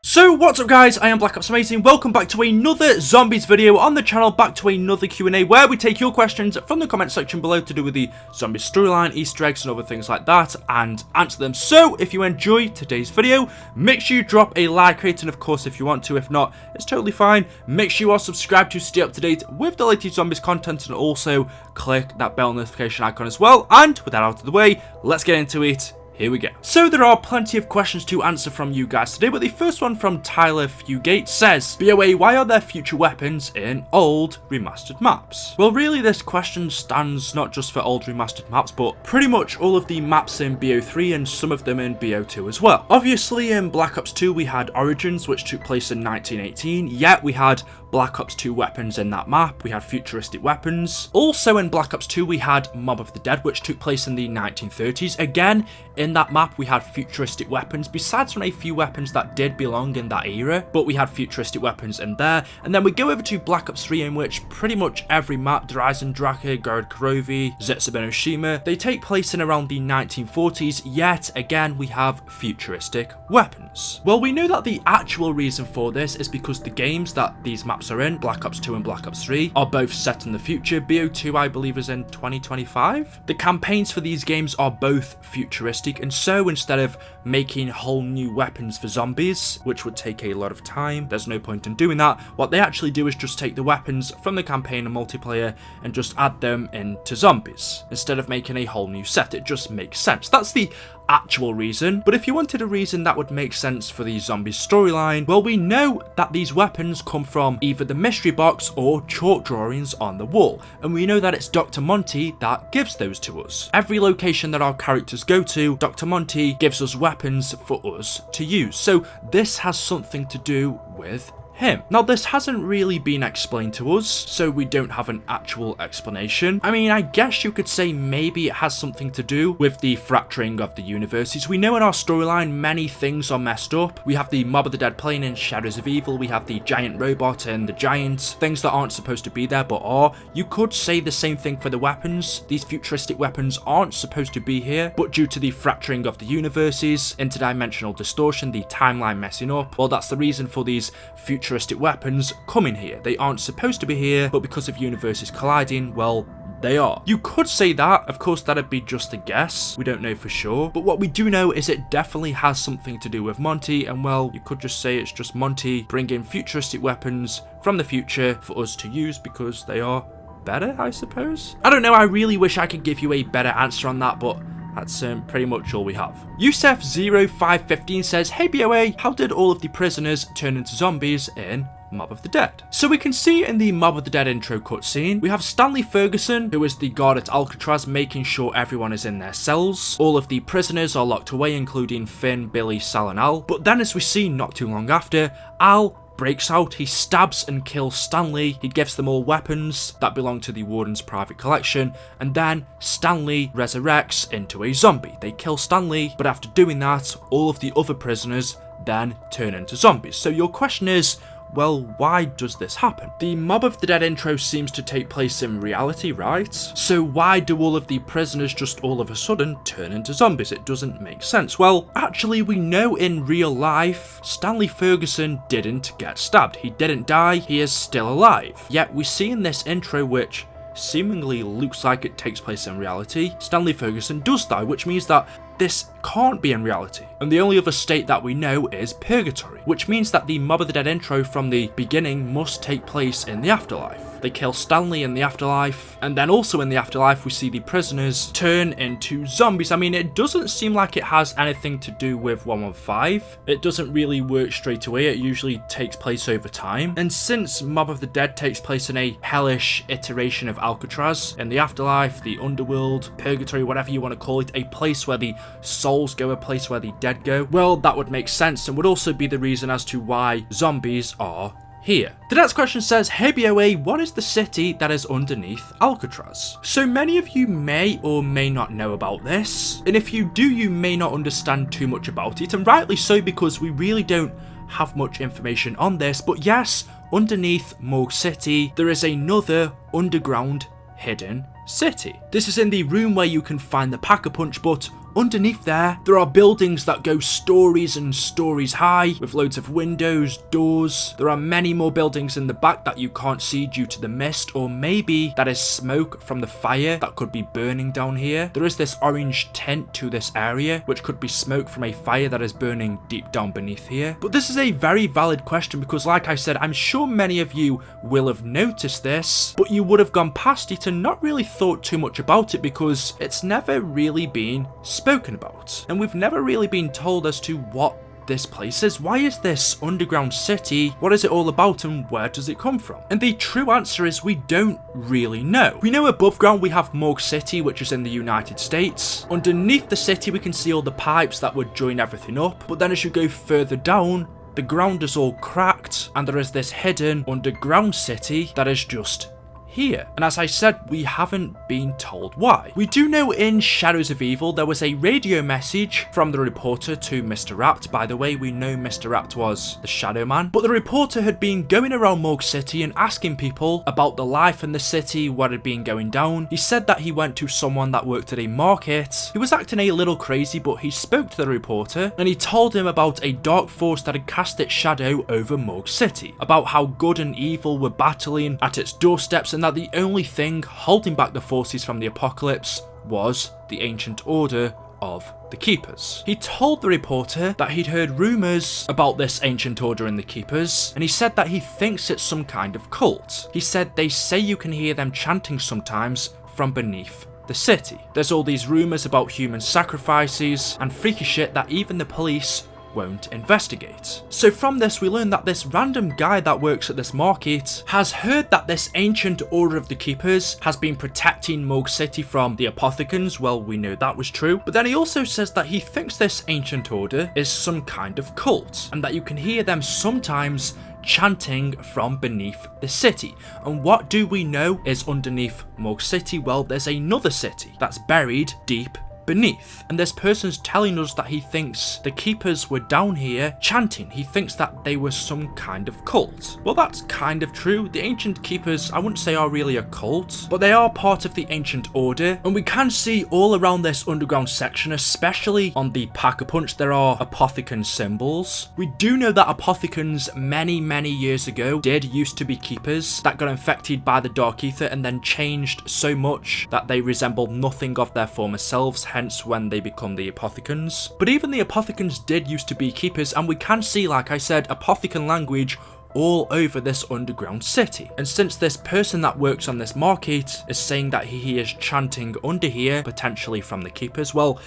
So what's up guys, I am BlackOpsAmazing, welcome back to another zombies video on the channel, back to another Q&A where we take your questions from the comment section below to do with the zombie storyline, easter eggs and other things like that and answer them. So if you enjoy today's video, make sure you drop a like rate and of course if you want to, if not, it's totally fine. Make sure you are subscribed to stay up to date with the latest zombies content and also click that bell notification icon as well. And with that out of the way, let's get into it. Here we go. So there are plenty of questions to answer from you guys today, but the first one from Tyler Fugate says, BOA, why are there future weapons in old remastered maps? Well, really this question stands not just for old remastered maps, but pretty much all of the maps in BO3 and some of them in BO2 as well. Obviously in Black Ops 2 we had Origins, which took place in 1918, yet we had Black Ops 2 weapons in that map, we had futuristic weapons. Also in Black Ops 2 we had Mob of the Dead, which took place in the 1930s. Again, in that map we had futuristic weapons, besides from a few weapons that did belong in that era, but we had futuristic weapons in there. And then we go over to Black Ops 3, in which pretty much every map, Dryzen Draka, Gorod Karovi, Zetsubenoshima, they take place in around the 1940s, yet again we have futuristic weapons. Well, we know that the actual reason for this is because the games that these maps are in, Black Ops 2 and Black Ops 3, are both set in the future. BO2 I believe is in 2025. The campaigns for these games are both futuristic, and so instead of making whole new weapons for zombies, which would take a lot of time, there's no point in doing that. What they actually do is just take the weapons from the campaign and multiplayer and just add them into zombies instead of making a whole new set. It just makes sense. That's the actual reason. But if you wanted a reason that would make sense for the zombie storyline, well, we know that these weapons come from either the mystery box or chalk drawings on the wall, and we know that it's Dr. Monty that gives those to us. Every location that our characters go to, Dr. Monty gives us weapons for us to use, so this has something to do with him. Now this hasn't really been explained to us, so we don't have an actual explanation. I mean, I guess you could say maybe it has something to do with the fracturing of the universes. We know in our storyline many things are messed up. We have the Mob of the Dead plane in Shadows of Evil, we have the giant robot and the giant, things that aren't supposed to be there but are. You could say the same thing for the weapons. These futuristic weapons aren't supposed to be here, but due to the fracturing of the universes, interdimensional distortion, the timeline messing up, well, that's the reason for these futuristic weapons coming here. They aren't supposed to be here, but because of universes colliding, well, they are. You could say that, of course that'd be just a guess, we don't know for sure, but what we do know is it definitely has something to do with Monty, and well, you could just say it's just Monty bringing futuristic weapons from the future for us to use because they are better, I suppose? I don't know, I really wish I could give you a better answer on that, but that's pretty much all we have. Yusef0515 says, hey BOA, how did all of the prisoners turn into zombies in Mob of the Dead? So we can see in the Mob of the Dead intro cutscene, we have Stanley Ferguson, who is the guard at Alcatraz, making sure everyone is in their cells. All of the prisoners are locked away, including Finn, Billy, Sal and Al. But then as we see not too long after, Al breaks out, he stabs and kills Stanley, he gives them all weapons that belong to the Warden's private collection, and then Stanley resurrects into a zombie. They kill Stanley, but after doing that, all of the other prisoners then turn into zombies. So your question is, well, why does this happen? The Mob of the Dead intro seems to take place in reality, right? So why do all of the prisoners just all of a sudden turn into zombies? It doesn't make sense. Well, actually we know in real life, Stanley Ferguson didn't get stabbed. He didn't die, he is still alive. Yet we see in this intro, which seemingly looks like it takes place in reality, Stanley Ferguson does die, which means that this can't be in reality. And the only other state that we know is purgatory, which means that the Mob of the Dead intro from the beginning must take place in the afterlife. They kill Stanley in the afterlife, and then also in the afterlife we see the prisoners turn into zombies. I mean, it doesn't seem like it has anything to do with 115. It doesn't really work straight away, it usually takes place over time. And since Mob of the Dead takes place in a hellish iteration of Alcatraz, in the afterlife, the underworld, purgatory, whatever you want to call it, a place where the souls go, a place where the dead go, well, that would make sense and would also be the reason as to why zombies are here. The next question says, hey BOA, what is the city that is underneath Alcatraz? So many of you may or may not know about this, and if you do, you may not understand too much about it, and rightly so, because we really don't have much information on this. But yes, underneath Morgue City, there is another underground hidden city. This is in the room where you can find the Pack-a-Punch, but underneath there are buildings that go stories and stories high with loads of windows, doors. There are many more buildings in the back that you can't see due to the mist, or maybe that is smoke from the fire that could be burning down here. There is this orange tint to this area, which could be smoke from a fire that is burning deep down beneath here. But this is a very valid question because, like I said, I'm sure many of you will have noticed this, but you would have gone past it and not really thought too much about it because it's never really been spoken about. And we've never really been told as to what this place is. Why is this underground city? What is it all about and where does it come from? And the true answer is we don't really know. We know above ground we have Morgue City, which is in the United States. Underneath the city we can see all the pipes that would join everything up, but then as you go further down, the ground is all cracked and there is this hidden underground city that is just here. And as I said, we haven't been told why. We do know in Shadows of Evil there was a radio message from the reporter to Mr. Rapt. By the way, we know Mr. Rapt was the Shadow Man, but the reporter had been going around Morgue City and asking people about the life in the city, what had been going down. He said that he went to someone that worked at a market. He was acting a little crazy, but he spoke to the reporter and he told him about a dark force that had cast its shadow over Morgue City, about how good and evil were battling at its doorsteps, and that the only thing holding back the forces from the apocalypse was the ancient order of the Keepers. He told the reporter that he'd heard rumours about this ancient order and the Keepers, and he said that he thinks it's some kind of cult. He said they say you can hear them chanting sometimes from beneath the city. There's all these rumours about human sacrifices and freaky shit that even the police won't investigate. So from this we learn that this random guy that works at this market has heard that this ancient order of the Keepers has been protecting Morgue City from the apothecans. Well, we know that was true, but then he also says that he thinks this ancient order is some kind of cult and that you can hear them sometimes chanting from beneath the city. And what do we know is underneath Morgue City? Well, there's another city that's buried deep beneath, and this person's telling us that he thinks the Keepers were down here chanting. He thinks that they were some kind of cult. Well, that's kind of true. The ancient Keepers, I wouldn't say are really a cult, but they are part of the ancient order, and we can see all around this underground section, especially on the Pack-a-Punch, there are apothecan symbols. We do know that apothecans many years ago did used to be Keepers that got infected by the Dark Ether and then changed so much that they resembled nothing of their former selves, hence when they become the apothecans. But even the apothecans did used to be Keepers, and we can see, like I said, apothecan language all over this underground city. And since this person that works on this market is saying that he hears chanting under here, potentially from the Keepers, well,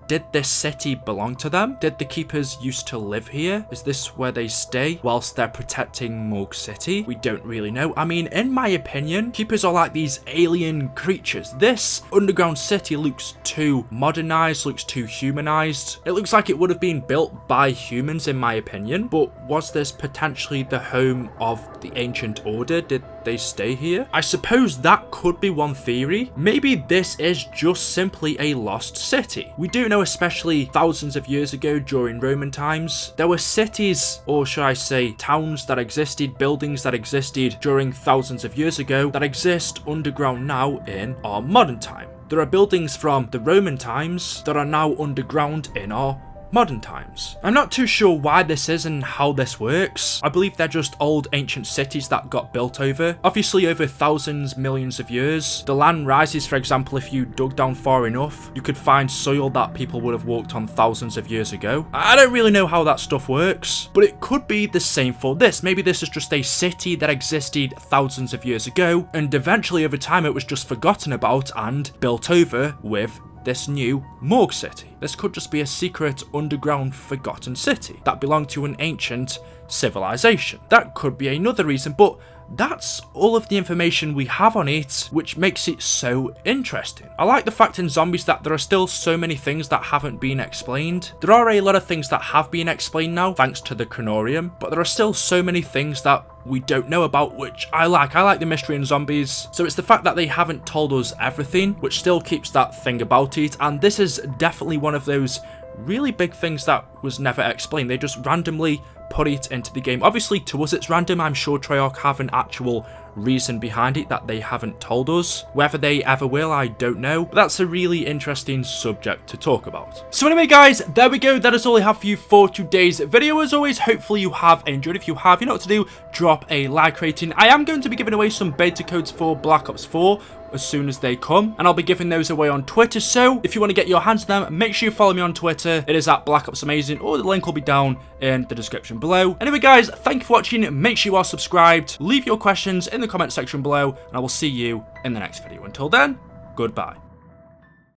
did this city belong to them? Did the Keepers used to live here? Is this where they stay whilst they're protecting Morgue City? We don't really know. I mean, in my opinion, Keepers are like these alien creatures. This underground city looks too modernized, looks too humanized. It looks like it would have been built by humans, in my opinion. But was this potentially the home of the ancient order? Did they stay here? I suppose that could be one theory. Maybe this is just simply a lost city. We do know, especially thousands of years ago during Roman times, there were cities, or should I say towns, that existed, buildings that existed during thousands of years ago that exist underground now in our modern time. There are buildings from the Roman times that are now underground in our modern times. I'm not too sure why this is and how this works. I believe they're just old ancient cities that got built over. Obviously over thousands, millions of years. The land rises, for example, if you dug down far enough, you could find soil that people would have walked on thousands of years ago. I don't really know how that stuff works, but it could be the same for this. Maybe this is just a city that existed thousands of years ago, and eventually over time it was just forgotten about and built over with this new Morgue City. This could just be a secret underground forgotten city that belonged to an ancient civilization. That could be another reason, but that's all of the information we have on it, which makes it so interesting. I like the fact in Zombies that there are still so many things that haven't been explained. There are a lot of things that have been explained now, thanks to the Chronorium, but there are still so many things that we don't know about, which I like. I like the mystery in Zombies, so it's the fact that they haven't told us everything, which still keeps that thing about it, and this is definitely one of those really big things that was never explained. They just randomly put it into the game. Obviously, to us it's random. I'm sure Treyarch have an actual reason behind it that they haven't told us. Whether they ever will, I don't know, but that's a really interesting subject to talk about. So anyway guys, there we go. That is all I have for you for today's video. As always, hopefully you have enjoyed. If you have, you know what to do, drop a like rating. I am going to be giving away some beta codes for Black Ops 4 as soon as they come, and I'll be giving those away on Twitter, so if you want to get your hands on them, make sure you follow me on Twitter. It is at BlackOpsAmazing, or the link will be down in the description below. Anyway guys, thank you for watching. Make sure you are subscribed, leave your questions in the comment section below, and I will see you in the next video. Until then, goodbye.